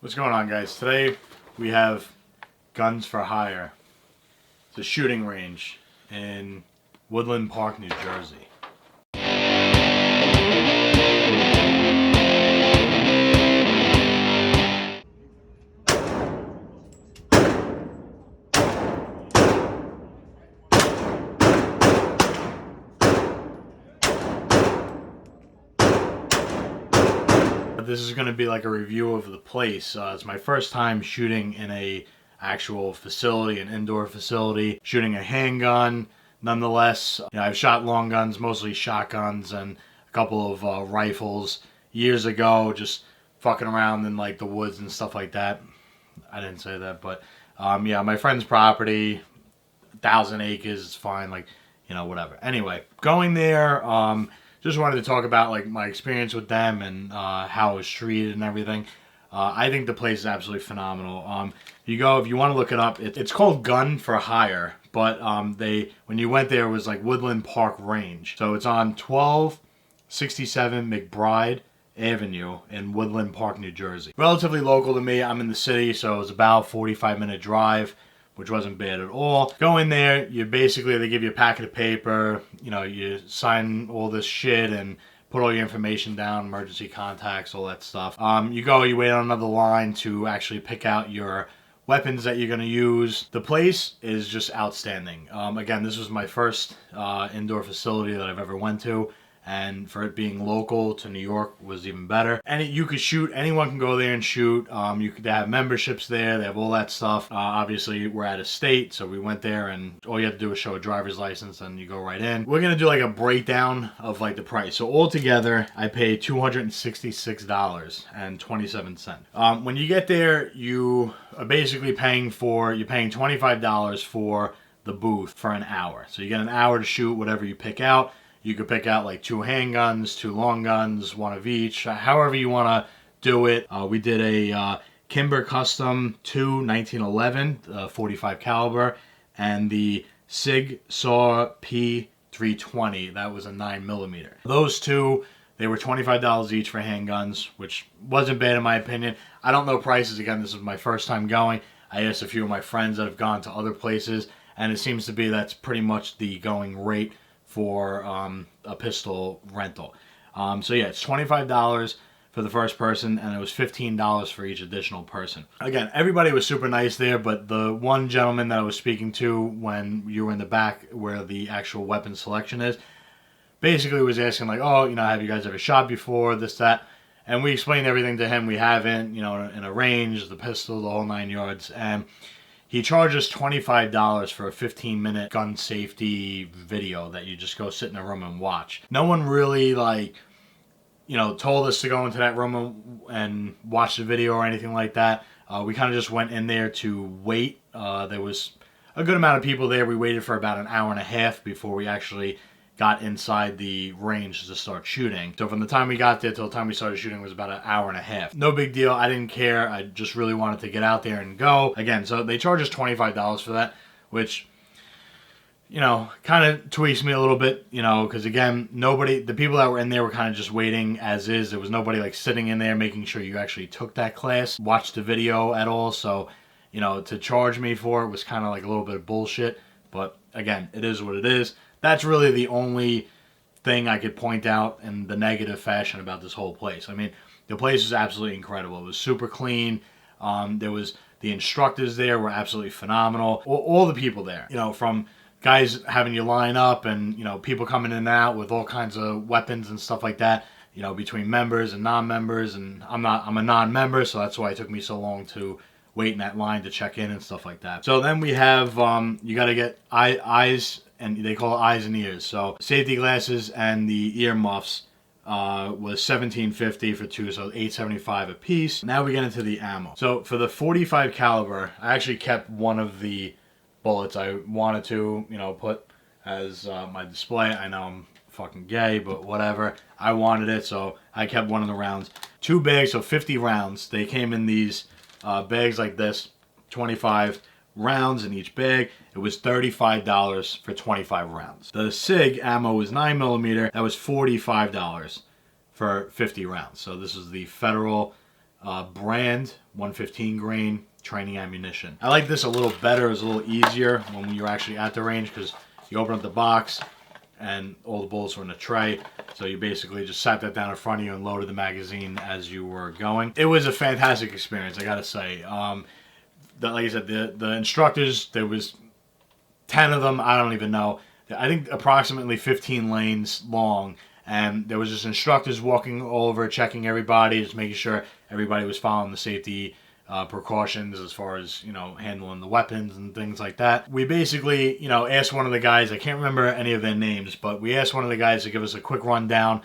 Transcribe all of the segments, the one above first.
What's going on, guys? Today we have Guns for Hire. It's a shooting range in Woodland Park, New Jersey. This is going to be like a review of the place. It's my first time shooting in a actual facility, an indoor facility, shooting a handgun. Nonetheless, I've shot long guns, mostly shotguns, and a couple of rifles years ago, just fucking around in like the woods and stuff like that. I didn't say that, but yeah, my friend's property, 1,000 acres, it's fine, like, whatever. Anyway, going there, just wanted to talk about like my experience with them and how it was treated and everything. I think the place is absolutely phenomenal. If you want to look it up, it's called Gun for Hire, but when you went there, it was like Woodland Park Range. So it's on 1267 McBride Avenue in Woodland Park, New Jersey. Relatively local to me. I'm in the city, so it was about a 45-minute drive, which wasn't bad at all. Go in there, they give you a packet of paper, you sign all this shit and put all your information down, emergency contacts, all that stuff. You wait on another line to actually pick out your weapons that you're gonna use. The place is just outstanding. Again, this was my first indoor facility that I've ever went to. And for it being local to New York was even better. And you could shoot, anyone can go there and shoot. They have memberships there, they have all that stuff. Obviously, we're out of state, so we went there and all you have to do is show a driver's license and you go right in. We're gonna do like a breakdown of like the price. So altogether, I paid $266.27. When you get there, you are basically paying $25 for the booth for an hour. So you get an hour to shoot whatever you pick out. You could pick out like 2 handguns, 2 long guns, 1 of each, however you want to do it. We did a Kimber Custom 2 1911 45 caliber and the Sig Sauer P320. That was a 9mm. Those two, they were $25 each for handguns, which wasn't bad in my opinion. I don't know prices. Again, this is my first time going. I asked a few of my friends that have gone to other places, and it seems to be that's pretty much the going rate for a pistol rental. So yeah, it's $25 for the first person, and it was $15 for each additional person. Again, everybody was super nice there, but the one gentleman that I was speaking to when you were in the back where the actual weapon selection is, basically was asking like, oh, have you guys ever shot before, this, that? And we explained everything to him. We haven't, in a range, the pistol, the whole 9 yards, and he charges $25 for a 15-minute gun safety video that you just go sit in a room and watch. No one really, told us to go into that room and watch the video or anything like that. We kind of just went in there to wait. There was a good amount of people there. We waited for about an hour and a half before we actually got inside the range to start shooting. So from the time we got there till the time we started shooting was about an hour and a half. No big deal. I didn't care. I just really wanted to get out there and go. Again, so they charge us $25 for that, which, kind of tweaks me a little bit, because again, the people that were in there were kind of just waiting as is. There was nobody like sitting in there making sure you actually took that class, watched the video at all. So, to charge me for it was kind of like a little bit of bullshit. But again, it is what it is. That's really the only thing I could point out in the negative fashion about this whole place. I mean, the place is absolutely incredible. It was super clean. The instructors there were absolutely phenomenal. All the people there, from guys having you line up and, people coming in and out with all kinds of weapons and stuff like that, between members and non-members. And I'm a non-member, so that's why it took me so long to wait in that line to check in and stuff like that. So then we have, you got to get eyes, and they call it eyes and ears. So safety glasses and the ear muffs was $17.50 for 2, so $8.75 a piece. Now we get into the ammo. So for the 45 caliber, I actually kept one of the bullets I wanted to, put as my display. I know I'm fucking gay, but whatever. I wanted it, so I kept one of the rounds. 2 bags, so 50 rounds. They came in these bags like this, 25 rounds in each bag. It was $35 for 25 rounds. The SIG ammo was 9mm. That was $45 for 50 rounds. So this is the federal brand 115 grain training ammunition. I like this a little better. It's a little easier when you're actually at the range because you open up the box and all the bullets were in a tray. So you basically just sat that down in front of you and loaded the magazine as you were going. It was a fantastic experience, I gotta say. Like I said, the instructors, there was 10 of them, I don't even know. I think approximately 15 lanes long. And there was just instructors walking all over, checking everybody, just making sure everybody was following the safety precautions as far as, handling the weapons and things like that. We basically, asked one of the guys, I can't remember any of their names, but we asked one of the guys to give us a quick rundown.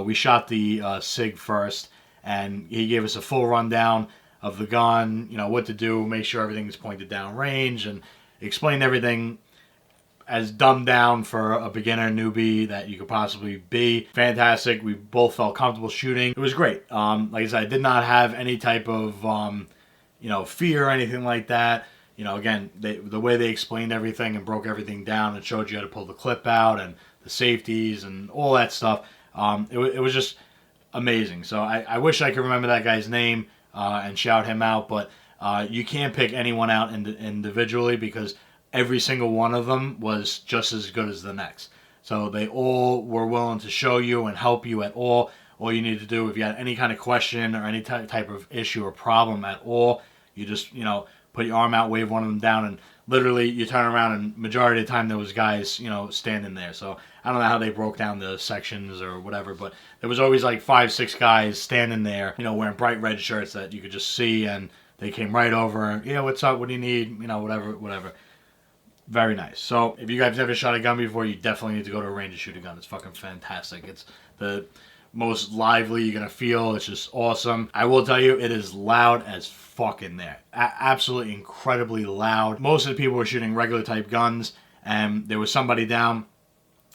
We shot the SIG first, and he gave us a full rundown of the gun, what to do, make sure everything's pointed down range, and explained everything as dumbed down for a beginner newbie that you could possibly be. Fantastic. We both felt comfortable shooting. It was great. Like I said, I did not have any type of fear or anything like that. Again, the way they explained everything and broke everything down and showed you how to pull the clip out and the safeties and all that stuff. It was just amazing. So I wish I could remember that guy's name and shout him out, but you can't pick anyone out individually because every single one of them was just as good as the next. So they all were willing to show you and help you at all. All you need to do, if you had any kind of question or any type of issue or problem at all, you just, put your arm out, wave one of them down, and literally you turn around and majority of the time there was guys, standing there. So I don't know how they broke down the sections or whatever, but there was always like 5-6 guys standing there, wearing bright red shirts that you could just see, and they came right over and, yeah, what's up, what do you need, whatever. Very nice. So if you guys never shot a gun before, you definitely need to go to a range to shoot a gun. It's fucking fantastic. It's the most lively you're going to feel. It's just awesome. I will tell you, it is loud as fuck in there. Absolutely incredibly loud. Most of the people were shooting regular type guns, and there was somebody down.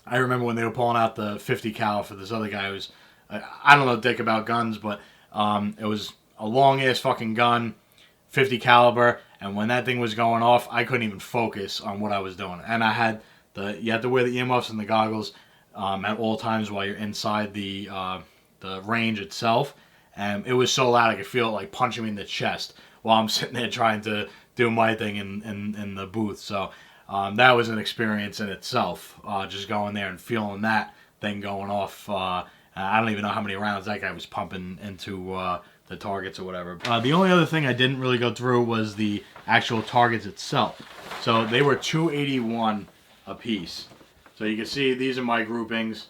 I remember when they were pulling out the 50 cal for this other guy who's, I don't know dick about guns, but it was a long ass fucking gun, 50 caliber, and when that thing was going off, I couldn't even focus on what I was doing. And I had you had to wear the earmuffs and the goggles at all times while you're inside the range itself. And it was so loud I could feel it like punching me in the chest while I'm sitting there trying to do my thing in the booth. So that was an experience in itself, just going there and feeling that thing going off. I don't even know how many rounds that guy was pumping into the targets or whatever. The only other thing I didn't really go through was the actual targets itself. So they were 281 a piece. So you can see these are my groupings.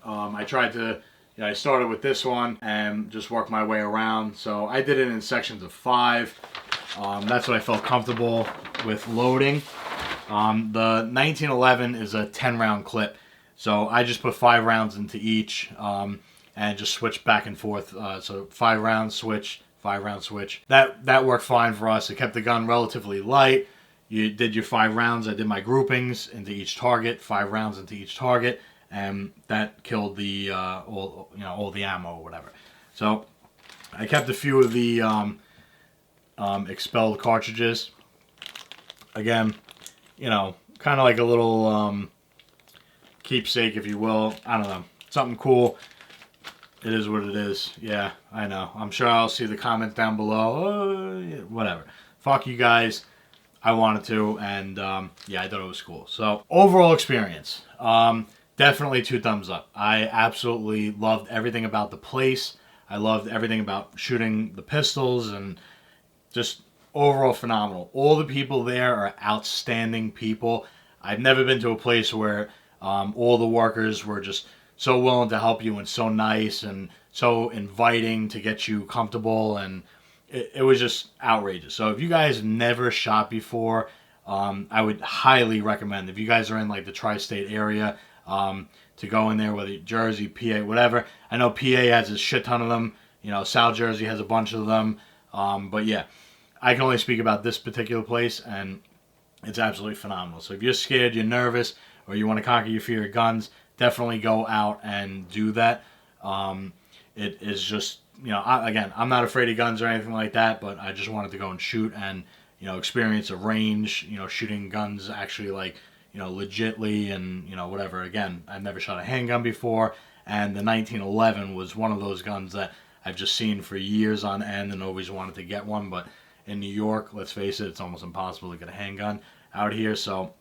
I tried to, I started with this one and just worked my way around. So I did it in sections of 5. That's what I felt comfortable with loading. The 1911 is a 10-round clip. So I just put 5 rounds into each. And just switch back and forth. So 5 rounds switch, 5 round switch. That worked fine for us. It kept the gun relatively light. You did your 5 rounds. I did my groupings into each target, 5 rounds into each target, and that killed the all the ammo or whatever. So I kept a few of the expelled cartridges. Again, kind of like a little keepsake, if you will. I don't know, something cool. It is what it is. Yeah, I know. I'm sure I'll see the comments down below. Yeah, whatever. Fuck you guys. I wanted to, and yeah, I thought it was cool. So, overall experience. Definitely 2 thumbs up. I absolutely loved everything about the place. I loved everything about shooting the pistols, and just overall phenomenal. All the people there are outstanding people. I've never been to a place where all the workers were just so willing to help you and so nice and so inviting to get you comfortable, and it was just outrageous. So if you guys never shot before, I would highly recommend, if you guys are in like the tri-state area, to go in there, whether Jersey, PA, whatever. I know PA has a shit ton of them. South Jersey has a bunch of them. But yeah, I can only speak about this particular place, and it's absolutely phenomenal. So if you're scared, you're nervous, or you want to conquer your fear of guns, definitely go out and do that. It is just, again, I'm not afraid of guns or anything like that, but I just wanted to go and shoot and, experience a range, shooting guns actually like, legitly and, whatever. Again, I've never shot a handgun before, and the 1911 was one of those guns that I've just seen for years on end and always wanted to get one. But in New York, let's face it, it's almost impossible to get a handgun out here. So,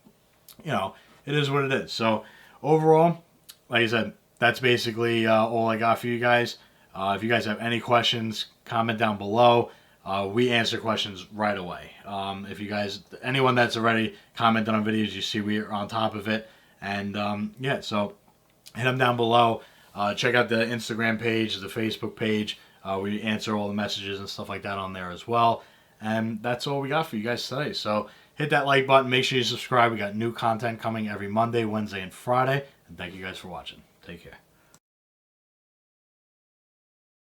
you know, it is what it is. So overall, like I said, that's basically all I got for you guys. If you guys have any questions, comment down below. We answer questions right away. If you guys, anyone that's already commented on videos, you see we are on top of it. And yeah, so hit them down below. Check out the Instagram page, the Facebook page. We answer all the messages and stuff like that on there as well. And that's all we got for you guys today. So hit that like button. Make sure you subscribe. We got new content coming every Monday, Wednesday, and Friday. And thank you guys for watching. Take care.